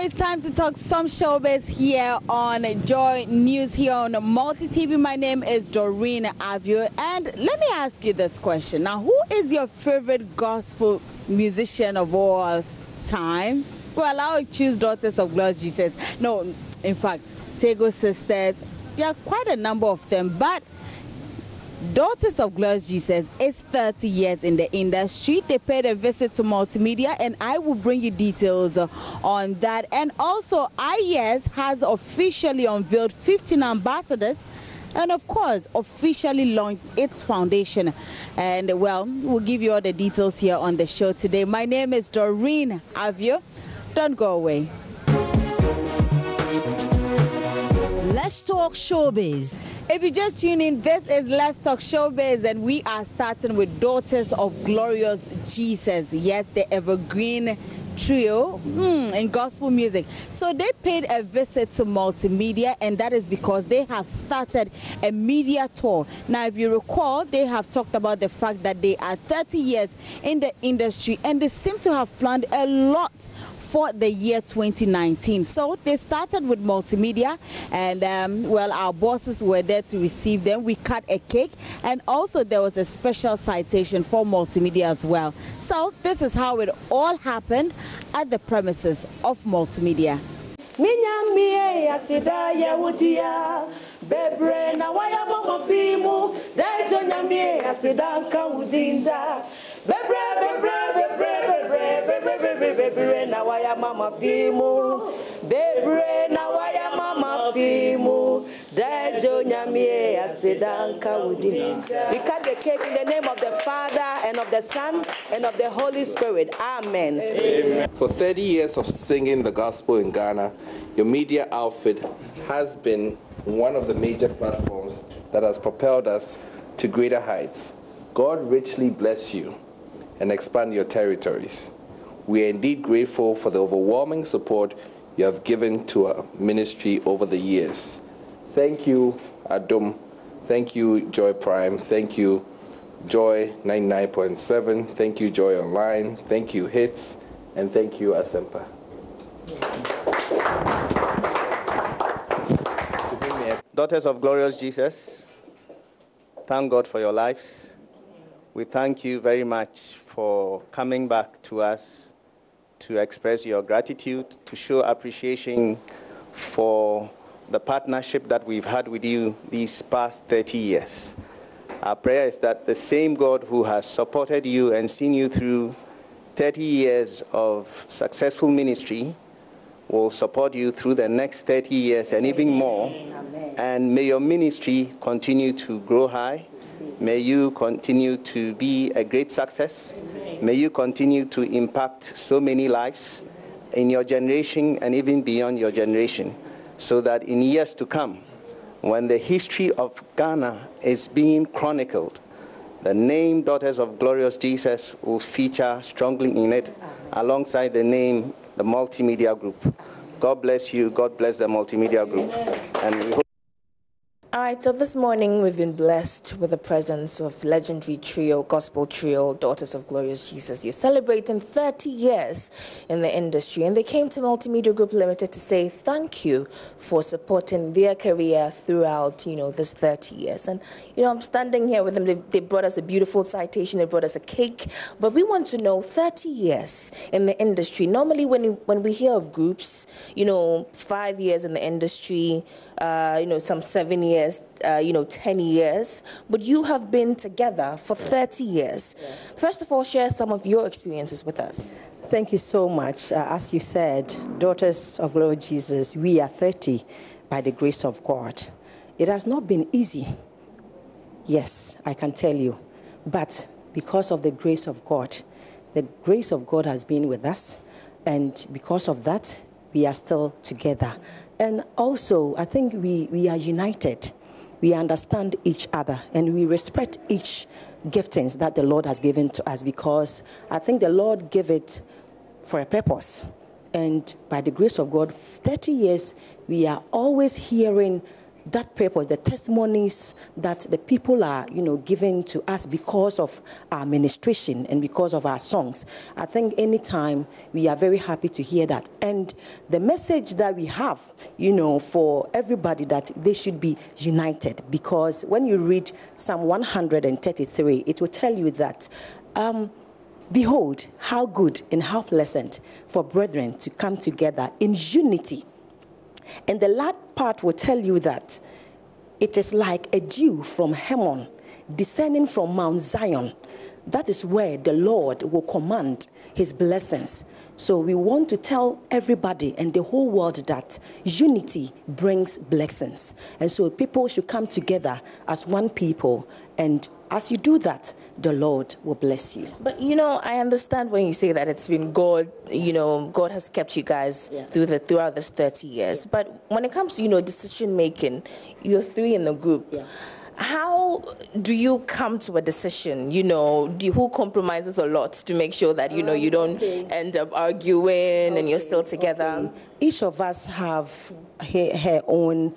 it's time to talk some showbiz here on Joy News here on Multi TV. My name is Doreen Avio, and let me ask you this question. Now, who is your favorite gospel musician of all time? Well, I would choose Daughters of Glorious Jesus. No, in fact, Tego Sisters. There are quite a number of them, but Daughters of Glorious Jesus is 30 years in the industry. They paid a visit to Multimedia, and I will bring you details on that. And also, IES has officially unveiled 15 ambassadors and, of course, officially launched its foundation. And, well, we'll give you all the details here on the show today. My name is Doreen Avio. Don't go away. Let's talk showbiz. If you just tune in, this is Let's Talk Showbiz, and we are starting with Daughters of Glorious Jesus. Yes, the evergreen trio in gospel music. So they paid a visit to Multimedia, and that is because they have started a media tour. Now, if you recall, they have talked about the fact that they are 30 years in the industry, and they seem to have planned a lot for the year 2019. So they started with Multimedia, and well, our bosses were there to receive them. We cut a cake, and also there was a special citation for Multimedia as well. So this is how it all happened at the premises of Multimedia. We cut the cake in the name of the Father and of the Son and of the Holy Spirit. Amen. Amen. For 30 years of singing the gospel in Ghana, your media outfit has been one of the major platforms that has propelled us to greater heights. God richly bless you and expand your territories. We are indeed grateful for the overwhelming support you have given to our ministry over the years. Thank you, Adom. Thank you, Joy Prime. Thank you, Joy 99.7. Thank you, Joy Online. Thank you, Hits. And thank you, Asempa. Daughters of Glorious Jesus, thank God for your lives. We thank you very much for coming back to us to express your gratitude, to show appreciation for the partnership that we've had with you these past 30 years. Our prayer is that the same God who has supported you and seen you through 30 years of successful ministry will support you through the next 30 years and even more. Amen. And may your ministry continue to grow high. May you continue to be a great success. May you continue to impact so many lives in your generation and even beyond your generation, so that in years to come, when the history of Ghana is being chronicled, the name Daughters of Glorious Jesus will feature strongly in it, alongside the name, the Multimedia Group. God bless you. God bless the Multimedia Group. And we hope. All right, so this morning we've been blessed with the presence of legendary trio, gospel trio, Daughters of Glorious Jesus. You're celebrating 30 years in the industry, and they came to Multimedia Group Limited to say thank you for supporting their career throughout, this 30 years. And, I'm standing here with them. They brought us a beautiful citation. They brought us a cake. But we want to know 30 years in the industry. Normally when we hear of groups, 5 years in the industry, some 7 years, 10 years, but you have been together for 30 years. Yeah. First of all, share some of your experiences with us. Thank you so much. As you said, Daughters of Lord Jesus, we are 30 by the grace of God. It has not been easy. Yes, I can tell you. But because of the grace of God has been with us. And because of that, we are still together. And also, I think we are united. We understand each other, and we respect each giftings that the Lord has given to us, because I think the Lord gave it for a purpose. And by the grace of God, 30 years, we are always hearing that purpose, the testimonies that the people are, giving to us because of our ministration and because of our songs. I think anytime we are very happy to hear that. And the message that we have, for everybody, that they should be united, because when you read Psalm 133, it will tell you that, behold, how good and how pleasant for brethren to come together in unity. And the last part will tell you that it is like a dew from Hermon descending from Mount Zion. That is where the Lord will command his blessings. So we want to tell everybody and the whole world that unity brings blessings. And so people should come together as one people. And as you do that, the Lord will bless you. But, I understand when you say that it's been God, God has kept you guys throughout this 30 years. Yeah. But when it comes to, decision making, you're 3 in the group. Yeah. How do you come to a decision? Who compromises a lot to make sure that, you don't end up arguing and you're still together? Okay. Each of us have her own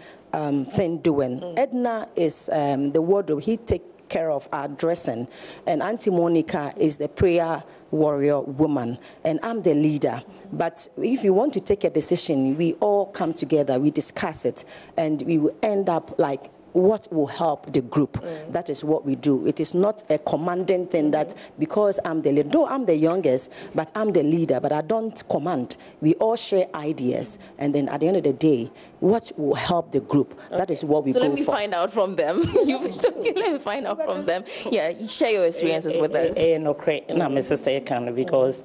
thing doing. Edna is the wardrobe. He takes care of our dressing. And Auntie Monica is the prayer warrior woman. And I'm the leader. But if you want to take a decision, we all come together, we discuss it, and we will end up like, what will help the group. That is what we do. It is not a commanding thing that because I'm the leader, though I'm the youngest, but I'm the leader, but I don't command. We all share ideas, and then at the end of the day, what will help the group? Okay. That is what we go for. So let me find out from them. You've been talking, let me find out from them. Yeah, you share your experiences with us. No, my sister can, because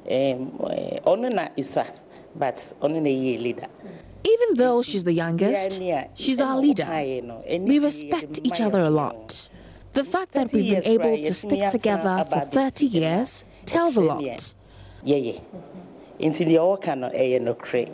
Onuna is but only a leader. Even though she's the youngest, she's our leader. We respect each other a lot. The fact that we've been able to stick together for 30 years tells a lot. Yeah. Until you all cannot no crate.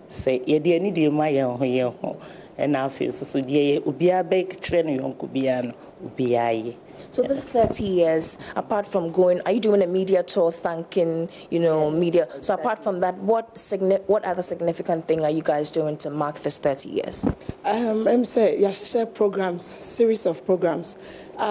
Say, you need to my own, and I feel so dear, Ubia bake training on Kubiano, Ubia. So this 30 years, apart from going, are you doing a media tour thanking, media? So apart from that, what other significant thing are you guys doing to mark this 30 years? I'm saying, Yashisha programs, series of programs. We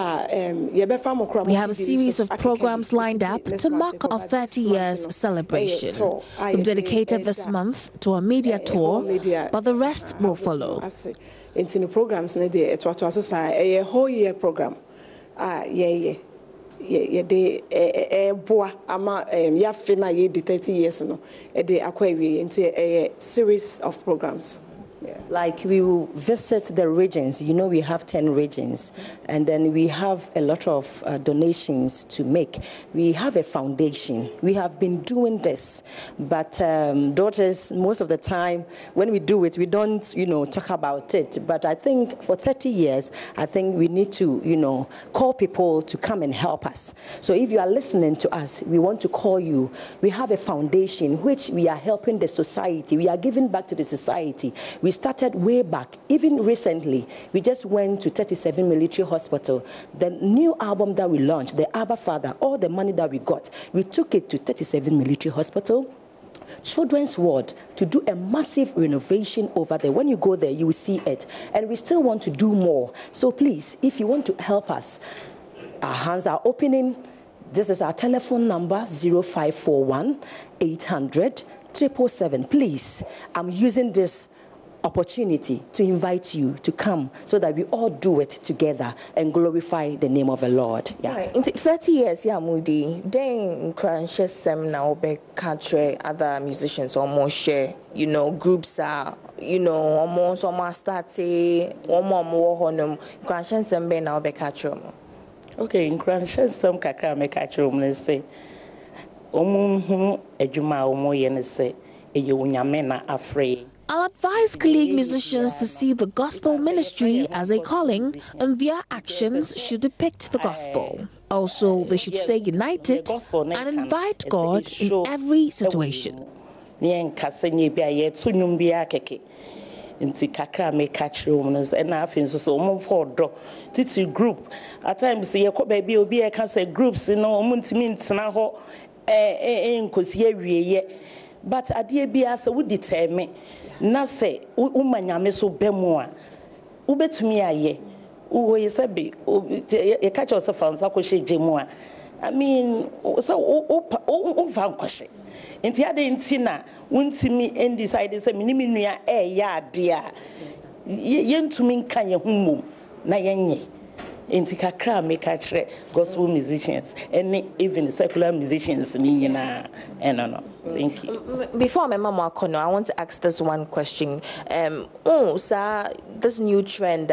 have a series of programs lined up to mark our 30 years celebration. We've dedicated this month to a media tour, but the rest will follow. In the programs, it was a whole year program. Boa ama ya fina ye 30 years no e de akwawi into a series of programs. Like we will visit the regions. We have 10 regions, and then we have a lot of donations to make. We have a foundation. We have been doing this, but daughters, most of the time when we do it, we don't, talk about it. But I think for 30 years, I think we need to, call people to come and help us. So if you are listening to us, we want to call you. We have a foundation which we are helping the society. We are giving back to the society. We started way back. Even recently, we just went to 37 Military Hospital. The new album that we launched, the Abba Father, all the money that we got, we took it to 37 Military Hospital, Children's Ward, to do a massive renovation over there. When you go there, you will see it. And we still want to do more. So please, if you want to help us, our hands are opening. This is our telephone number, 0541 800 777. Please, I'm using this opportunity to invite you to come so that we all do it together and glorify the name of the Lord. Yeah. Right. In 30 years, Mudi, then Cransha Sem now be country other musicians or more share, groups are, almost start one more honum. Cransha Sem be now be country. Okay, in Cransha Sem Kaka make country, let's say, Ejuma, Yen say, Eyunyamena afraid. I'll advise colleague musicians to see the gospel ministry as a calling, and their actions should depict the gospel. Also, they should stay united and invite God in every situation. Nti kakra me catch rooms and afin so for draw titi group at times ye ko baby obi e can say groups ntimi ntena ho nkosi awieye but adie bia se wo determine na se umanyame so bemu a ubetumi aye uwe yesabe ye catch yourself on sakoshe jemu I mean so umfa nkwahye enti ade enti na wontimi decide say minimi nua ya ade a yentumi nka ye hummom na yenye enti kakra make kire gospel musicians and even secular musicians ni nyina no thank you. Before my mama Kono, I want to ask this one question. Sir, this new trend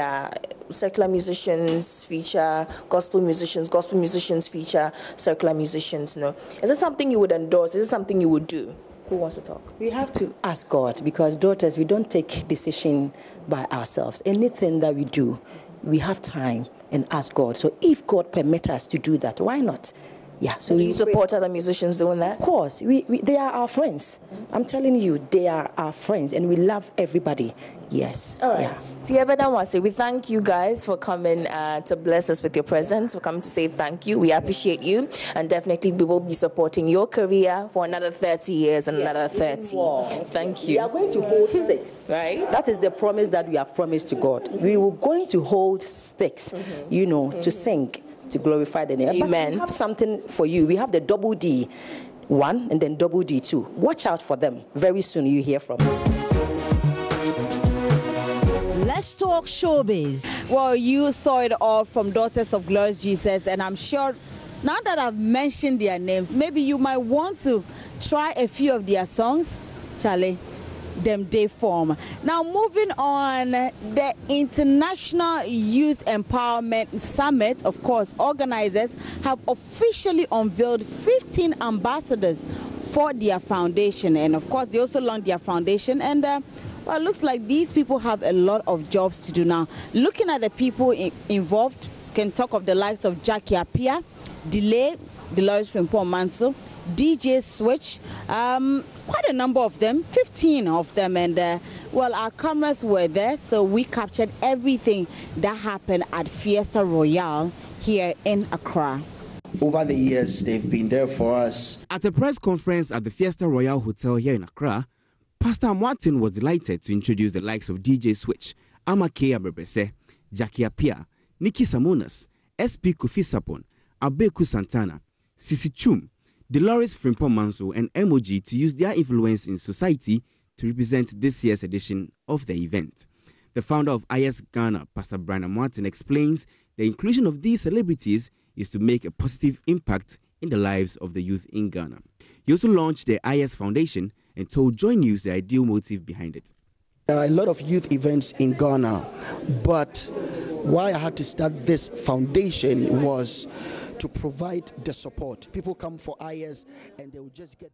secular musicians feature gospel musicians feature secular musicians, no? Is this something you would endorse? Is this something you would do? Who wants to talk? We have to ask God, because daughters, we don't take decision by ourselves. Anything that we do, we have time and ask God. So if God permits us to do that, why not? Yeah. So you support other musicians doing that? Of course. They are our friends. I'm telling you, they are our friends, and we love everybody. Yes. All right. Yeah. We thank you guys for coming to bless us with your presence, for coming to say thank you. We appreciate you, and definitely we will be supporting your career for another 30 years and another 30. Thank you. We are going to hold sticks. Right. That is the promise that we have promised to God. We were going to hold sticks, to sing, to glorify the name. Amen. But we have something for you. We have the double D 1 and then double D 2. Watch out for them. Very soon you hear from them. Let's talk showbiz. Well, you saw it all from Daughters of Glorious Jesus, and I'm sure now that I've mentioned their names, maybe you might want to try a few of their songs. Charlie, them day form. Now, moving on, the International Youth Empowerment Summit, of course, organizers have officially unveiled 15 ambassadors for their foundation. And of course, they also launched their foundation, and well, it looks like these people have a lot of jobs to do now. Looking at the people involved, can talk of the likes of Jackie Appiah, Delay, Dolores Frimpong Manso, DJ Switch, quite a number of them, 15 of them, and well, our cameras were there, so we captured everything that happened at Fiesta Royale here in Accra. Over the years, they've been there for us. At a press conference at the Fiesta Royale Hotel here in Accra, Pastor Martin was delighted to introduce the likes of DJ Switch, Amake Abrebese, Jackie Appiah, Nikki Samonas, SP Kofi Sapon, Abeku Santana, Sisi Chum, Dolores Frimpong Manso, and MOG to use their influence in society to represent this year's edition of the event. The founder of IS Ghana, Pastor Brian Martin, explains the inclusion of these celebrities is to make a positive impact in the lives of the youth in Ghana. He also launched the IS Foundation and told Joy News the ideal motive behind it. There are a lot of youth events in Ghana, but why I had to start this foundation was to provide the support. People come for IS and they will just get...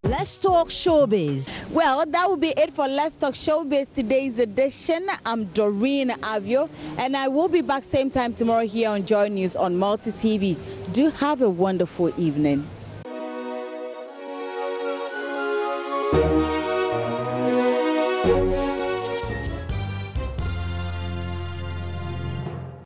Let's talk showbiz. Well, that will be it for Let's Talk Showbiz today's edition. I'm Doreen Avio, and I will be back same time tomorrow here on Joy News on Multi TV. Do have a wonderful evening.